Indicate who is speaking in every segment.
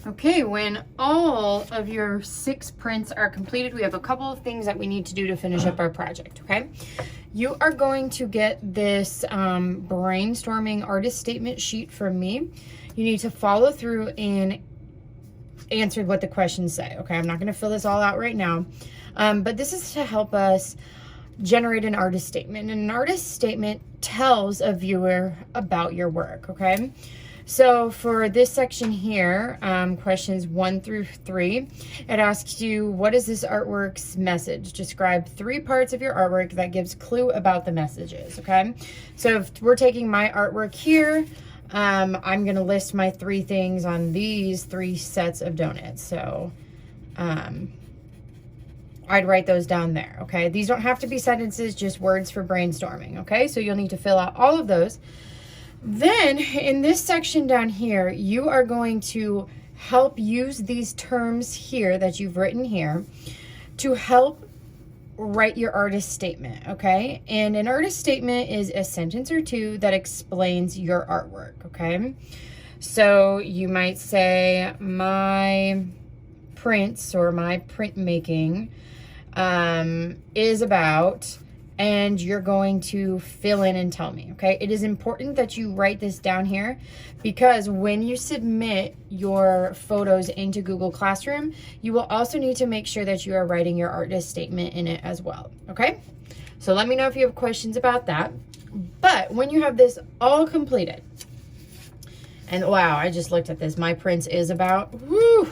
Speaker 1: Okay, when all of your 6 prints are completed, we have a couple of things that we need to do to finish up our project, okay? You are going to get this brainstorming artist statement sheet from me. You need to follow through and answer what the questions say, okay? I'm not gonna fill this all out right now, but this is to help us generate an artist statement. And an artist statement tells a viewer about your work, okay? So for this section here, questions 1 through 3, it asks you, what is this artwork's message? Describe 3 parts of your artwork that gives clue about the messages, okay? So if we're taking my artwork here, I'm gonna list my 3 things on these 3 sets of donuts. So I'd write those down there, okay? These don't have to be sentences, just words for brainstorming, okay? So you'll need to fill out all of those. Then in this section down here, you are going to help use these terms here that you've written here to help write your artist statement, okay? And an artist statement is a sentence or 2 that explains your artwork, okay? So you might say, my prints or my printmaking is about, and you're going to fill in and tell me, okay? It is important that you write this down here because when you submit your photos into Google Classroom, you will also need to make sure that you are writing your artist statement in it as well, okay? So let me know if you have questions about that. But when you have this all completed, and wow, I just looked at this, my prints is about, whoo,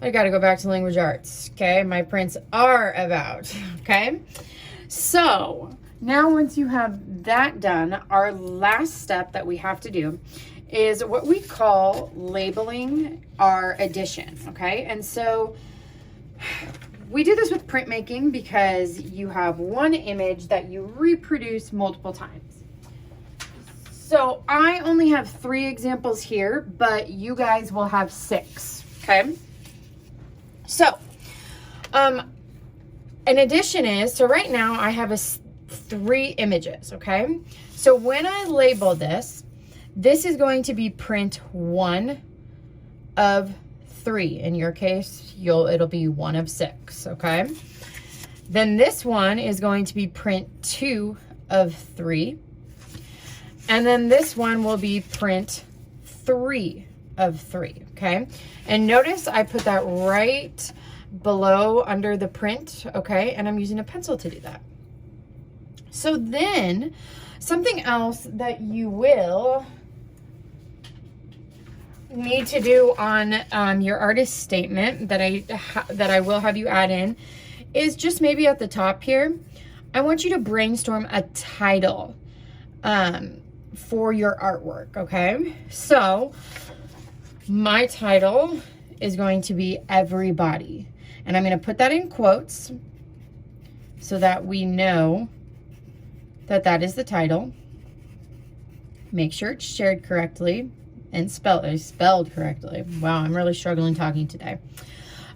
Speaker 1: I gotta go back to language arts, okay? My prints are about, okay? So now once you have that done, our last step that we have to do is what we call labeling our edition, okay? And so we do this with printmaking because you have one image that you reproduce multiple times. So I only have 3 examples here, but you guys will have 6, okay? So, an addition is, so right now I have 3 images, okay? So when I label this, this is going to be print 1 of 3. In your case, it'll be 1 of 6, okay? Then this one is going to be print 2 of 3. And then this one will be print 3 of 3, okay? And notice I put that right below under the print, okay? And I'm using a pencil to do that. So then something else that you will need to do on your artist statement that I will have you add in is just maybe at the top here, I want you to brainstorm a title for your artwork, okay? So my title is going to be Everybody. And I'm going to put that in quotes so that we know that that is the title. Make sure it's shared correctly and spelled correctly. Wow, I'm really struggling talking today.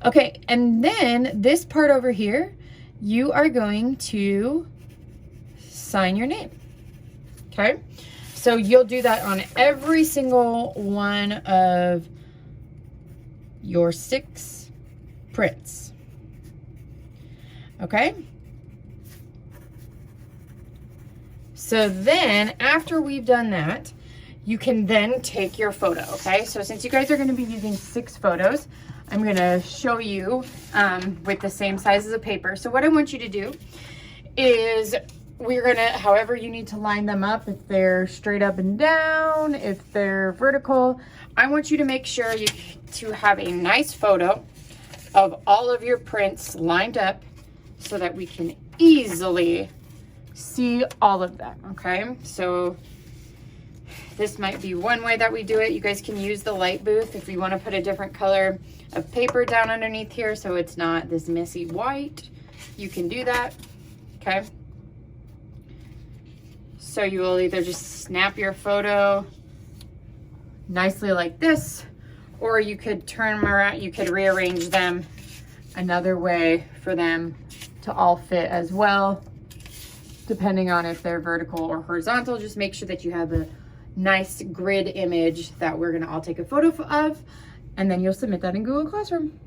Speaker 1: Okay, and then this part over here, you are going to sign your name, okay? So you'll do that on every single one of your 6 prints, okay? So then after we've done that, you can then take your photo, okay? So since you guys are gonna be using 6 photos, I'm gonna show you with the same sizes of paper. So what I want you to do is we're gonna, however you need to line them up, if they're straight up and down, if they're vertical, I want you to make sure to have a nice photo of all of your prints lined up so that we can easily see all of them, okay? So this might be one way that we do it. You guys can use the light booth if you want to put a different color of paper down underneath here so it's not this messy white. You can do that, okay? So you will either just snap your photo nicely like this, or you could turn them around, you could rearrange them another way for them to all fit as well, depending on if they're vertical or horizontal. Just make sure that you have a nice grid image that we're gonna all take a photo of. and then you'll submit that in Google Classroom.